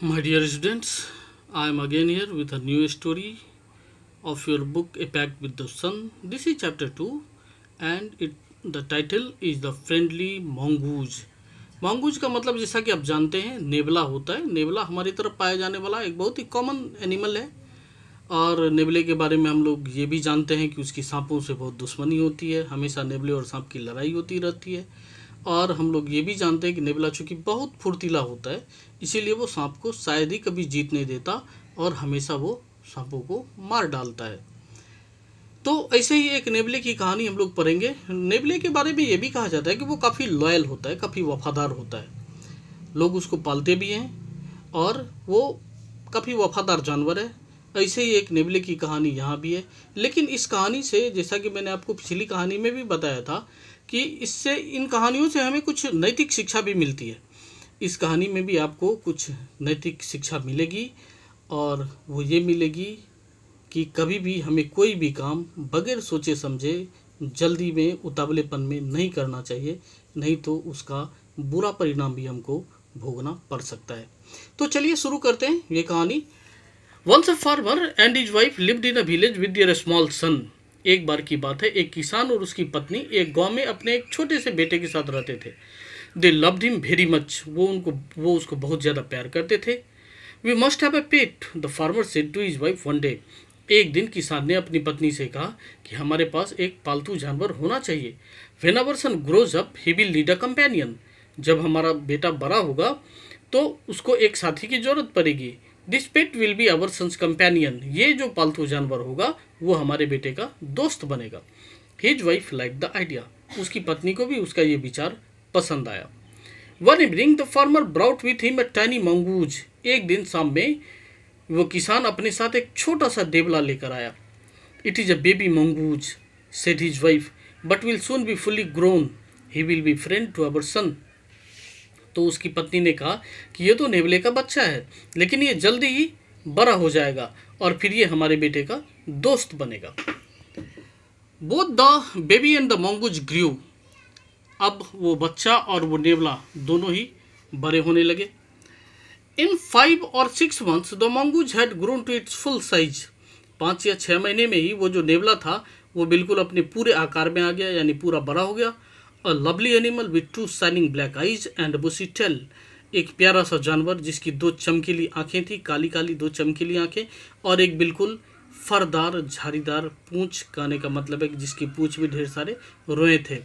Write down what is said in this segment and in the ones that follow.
My dear students, I am again here with a new story of your book A Pact with the Sun. This is chapter 2 and the title is The Friendly Mongoose. mongoose का मतलब जैसा कि आप जानते हैं नेवला होता है। नेवला हमारी तरफ पाया जाने वाला एक बहुत ही कॉमन एनिमल है और नेवले के बारे में हम लोग ये भी जानते हैं कि उसकी सांपों से बहुत दुश्मनी होती है। हमेशा नेवले और सांप की लड़ाई होती रहती है और हम लोग ये भी जानते हैं कि नेवला चूँकि बहुत फुर्तीला होता है इसीलिए वो सांप को शायद ही कभी जीत नहीं देता और हमेशा वो सांपों को मार डालता है। तो ऐसे ही एक नेवले की कहानी हम लोग पढ़ेंगे। नेवले के बारे में ये भी कहा जाता है कि वो काफ़ी लॉयल होता है, काफ़ी वफादार होता है। लोग उसको पालते भी हैं और वो काफ़ी वफादार जानवर है। ऐसे ही एक नेवले की कहानी यहाँ भी है, लेकिन इस कहानी से जैसा कि मैंने आपको पिछली कहानी में भी बताया था कि इससे इन कहानियों से हमें कुछ नैतिक शिक्षा भी मिलती है। इस कहानी में भी आपको कुछ नैतिक शिक्षा मिलेगी और वो ये मिलेगी कि कभी भी हमें कोई भी काम बगैर सोचे समझे जल्दी में उतावलेपन में नहीं करना चाहिए, नहीं तो उसका बुरा परिणाम भी हमको भोगना पड़ सकता है। तो चलिए शुरू करते हैं ये कहानी। Once a farmer and his wife lived in a village with their small son. एक बार की बात है, एक किसान और उसकी पत्नी एक गांव में अपने एक छोटे से बेटे के साथ रहते थे। They loved him very much. वो उसको बहुत ज़्यादा प्यार करते थे। We must have a pet, the farmer said to his wife one day. एक दिन किसान ने अपनी पत्नी से कहा कि हमारे पास एक पालतू जानवर होना चाहिए। When our son grows up he will need a companion. जब हमारा बेटा बड़ा होगा तो उसको एक साथी की जरूरत पड़ेगी। This pet will be our sons companion. ये जो पालतू जानवर होगा वो हमारे बेटे का दोस्त बनेगा। His wife like the idea. उसकी पत्नी को भी उसका ये विचार पसंद आया। One evening the farmer brought with him a tiny mongoose. एक दिन शाम में वो किसान अपने साथ एक छोटा सा देवला लेकर आया। It is a baby mongoose, said his wife, but will soon be fully grown. He will be friend to our son. तो उसकी पत्नी ने कहा कि ये तो नेवले का बच्चा है, लेकिन ये जल्दी ही बड़ा हो जाएगा और फिर ये हमारे बेटे का दोस्त बनेगा। Both the baby and the mongoose grew. अब वो बच्चा और वो नेवला दोनों ही बड़े होने लगे। इन 5 और 6 months the mongoose had grown to its full size. 5 या 6 महीने में ही वो जो नेवला था वो बिल्कुल अपने पूरे आकार में आ गया, यानी पूरा बड़ा हो गया। A lovely animal with 2 shining black eyes and bushy tail. एक प्यारा सा जानवर जिसकी 2 चमकीली आंखें थी, काली काली 2 चमकीली आंखें, और एक बिल्कुल फरदार झाड़ीदार पूंछ। कहने का मतलब है कि जिसकी पूंछ में ढेर सारे रोए थे।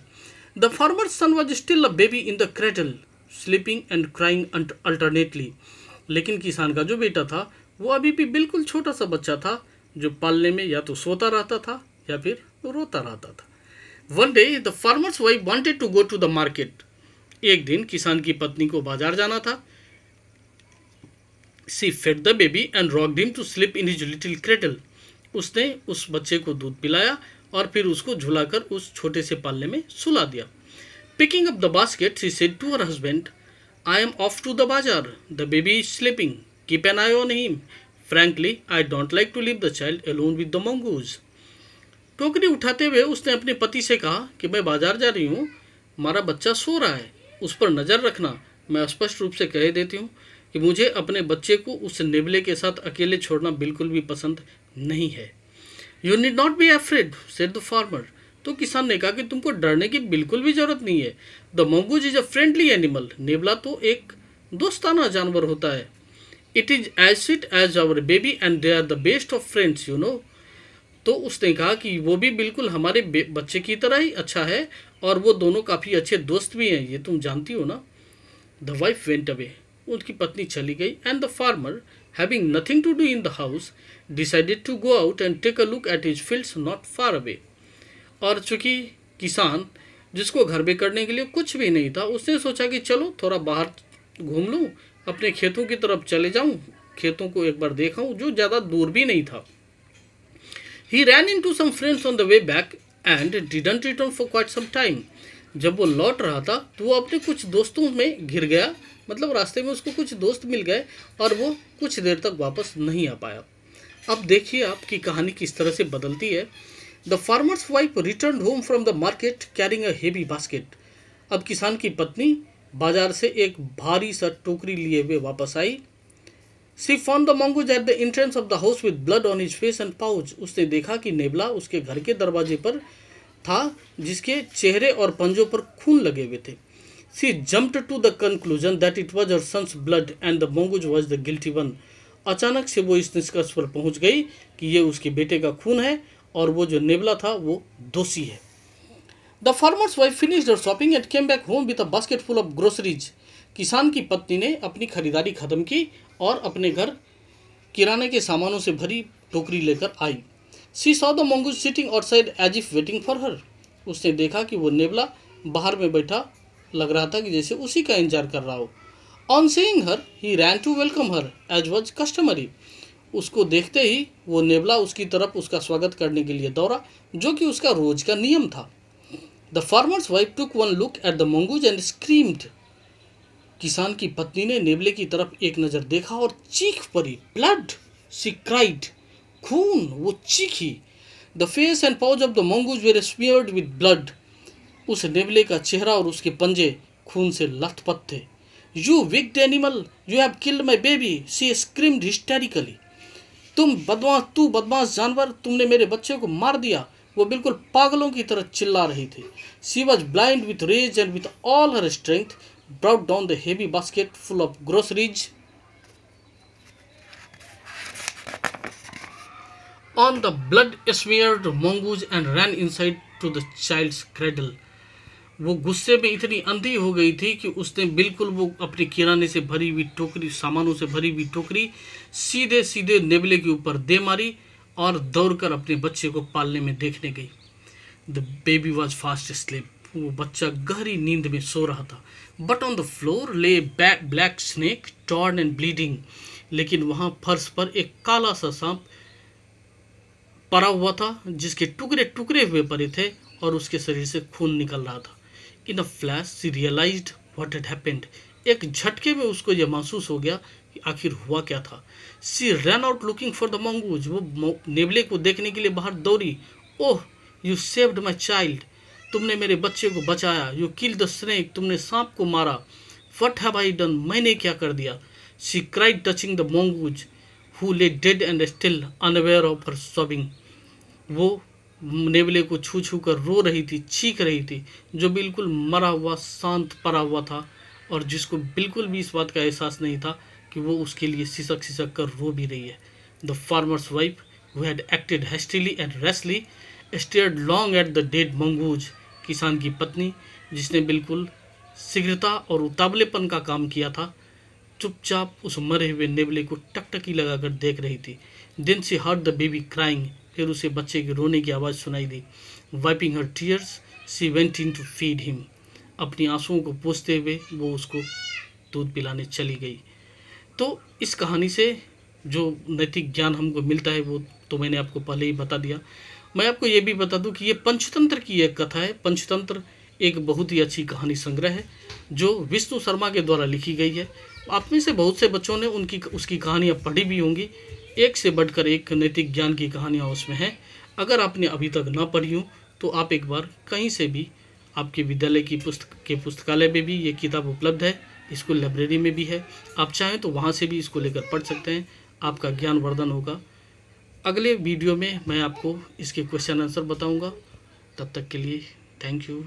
The farmer son was still a baby in the cradle, sleeping and crying alternately. लेकिन किसान का जो बेटा था वो अभी भी बिल्कुल छोटा सा बच्चा था जो पालने में या तो सोता रहता था या फिर रोता रहता था। One day the farmer's wife wanted to go to the market. एक दिन किसान की पत्नी को बाजार जाना था। She fed the baby and rocked him to sleep in his little cradle. उसने उस बच्चे को दूध पिलाया और फिर उसको झुलाकर उस छोटे से पालने में सुला दिया। Picking up the basket she said to her husband, I am off to the bazaar. The baby is sleeping. Keep an eye on him. Frankly, I don't like to leave the child alone with the mongoose. टोकरी उठाते हुए उसने अपने पति से कहा कि मैं बाजार जा रही हूँ, हमारा बच्चा सो रहा है, उस पर नज़र रखना। मैं स्पष्ट रूप से कह देती हूँ कि मुझे अपने बच्चे को उस नेवले के साथ अकेले छोड़ना बिल्कुल भी पसंद नहीं है। You need not be afraid, said the farmer. तो किसान ने कहा कि तुमको डरने की बिल्कुल भी जरूरत नहीं है। The mongoose is a friendly animal. नेवला तो एक दोस्ताना जानवर होता है। It is as sweet as our baby and they are the best of friends, you know. तो उसने कहा कि वो भी बिल्कुल हमारे बच्चे की तरह ही अच्छा है और वो दोनों काफ़ी अच्छे दोस्त भी हैं, ये तुम जानती हो ना। The wife went away. उनकी पत्नी चली गई। And the farmer, having nothing to do in the house, decided to go out and take a look at his fields not far away. और चूंकि किसान जिसको घर में करने के लिए कुछ भी नहीं था, उसने सोचा कि चलो थोड़ा बाहर घूम लूँ, अपने खेतों की तरफ चले जाऊँ, खेतों को एक बार देखाऊँ, जो ज़्यादा दूर भी नहीं था। He ran into some friends on the way back and didn't return for quite some time. जब वो लौट रहा था तो वो अपने कुछ दोस्तों में घिर गया, मतलब रास्ते में उसको कुछ दोस्त मिल गए और वो कुछ देर तक वापस नहीं आ पाया। अब देखिए आपकी कहानी किस तरह से बदलती है। The farmer's wife return home from the market carrying a heavy basket. अब किसान की पत्नी बाजार से एक भारी सा टोकरी लिए हुए वापस आई। She found the mongoose at the entrance of the house with blood on his face and pouch. उसने देखा कि नेबला उसके घर के दरवाजे पर था जिसके चेहरे और पंजों पर खून लगे हुए थे। She jumped to the conclusion that it was her son's blood and the mongoose was the guilty one. अचानक से वो इस निष्कर्ष पर पहुंच गई कि ये उसके बेटे का खून है और वो जो नेबला था वो दोषी है। The farmer's wife finished her shopping and came back home with a basket full of groceries. किसान की पत्नी ने अपनी खरीदारी खत्म की और अपने घर किराने के सामानों से भरी टोकरी लेकर आई। She saw the mongoose sitting outside as if waiting for her. उसने देखा कि वो नेबला बाहर में बैठा लग रहा था कि जैसे उसी का इंतजार कर रहा हो। On seeing her he ran to welcome her as was customary. उसको देखते ही वो नेबला उसकी तरफ उसका स्वागत करने के लिए दौड़ा, जो कि उसका रोज का नियम था। The farmer's wife took one look at the mongoose and screamed. किसान की पत्नी ने नेबले की तरफ एक नज़र देखा और चीख पड़ी। Blood, she cried. खून, वो चीखी। The face and pouch of the mongoose were smeared with blood. उस नेबले का चेहरा और उसके पंजे खून से लथपथ थे। You wicked animal, you have killed my baby, she screamed हिस्टेरिकली। तू बदमाश जानवर, तुमने मेरे बच्चे को मार दिया। वो बिल्कुल पागलों की तरह चिल्ला रही थी। She was blind with rage and with all her strength brought down the heavy basket full of groceries on the blood-smeared mongoose and ran inside to the child's cradle. वो गुस्से में इतनी अंधी हो गई थी कि उसने बिल्कुल वो अपने किराने से भरी हुई टोकरी, सामानों से भरी हुई टोकरी सीधे सीधे नेबले के ऊपर दे मारी और दौड़कर अपने बच्चे को पालने में देखने गई। The baby was fast sleep. वो बच्चा गहरी नींद में सो रहा था। बट ऑन द फ्लोर ले black snake torn and bleeding. लेकिन वहाँ फर्श पर एक काला सा सांप पड़ा हुआ था जिसके टुकड़े टुकड़े हुए पड़े थे और उसके शरीर से खून निकल रहा था। In a flash she realised what had happened. एक झटके में उसको यह महसूस हो गया कि आखिर हुआ क्या था। She ran out looking for the mongoose. वो नेबले को देखने के लिए बाहर दौड़ी। Oh, you saved my child, तुमने मेरे बच्चे को बचाया। यू किल द स्नेक, तुमने सांप को मारा। व्हाट हैव आई डन, मैंने क्या कर दिया। She cried touching the mongoose who ले dead and still unaware of her sobbing. वो नेबले को छू छू कर रो रही थी, चीख रही थी, जो बिल्कुल मरा हुआ शांत पड़ा हुआ था और जिसको बिल्कुल भी इस बात का एहसास नहीं था कि वो उसके लिए सिसक सिसक कर रो भी रही है। The farmer's wife who had acted hastily and rashly stared long at the dead mongoose. किसान की पत्नी, जिसने बिल्कुल शीघ्रता और उतावलेपन का काम किया था, चुपचाप उस मरे हुए नेबले को टकटकी लगाकर देख रही थी। Then she heard the baby crying. फिर उसे बच्चे के रोने की आवाज़ सुनाई दी। Wiping her tears she went in to feed him. अपनी आंसुओं को पोंछते हुए वो उसको दूध पिलाने चली गई। तो इस कहानी से जो नैतिक ज्ञान हमको मिलता है वो तो मैंने आपको पहले ही बता दिया। मैं आपको ये भी बता दूं कि ये पंचतंत्र की एक कथा है। पंचतंत्र एक बहुत ही अच्छी कहानी संग्रह है जो विष्णु शर्मा के द्वारा लिखी गई है। आप में से बहुत से बच्चों ने उसकी कहानियाँ पढ़ी भी होंगी। एक से बढ़कर एक नैतिक ज्ञान की कहानियाँ उसमें हैं। अगर आपने अभी तक ना पढ़ी हो तो आप एक बार कहीं से भी, आपके विद्यालय की पुस्तकालय में भी ये किताब उपलब्ध है, स्कूल लाइब्रेरी में भी है। आप चाहें तो वहाँ से भी इसको लेकर पढ़ सकते हैं। आपका ज्ञान वर्धन होगा। अगले वीडियो में मैं आपको इसके क्वेश्चन आंसर बताऊंगा। तब तक के लिए थैंक यू।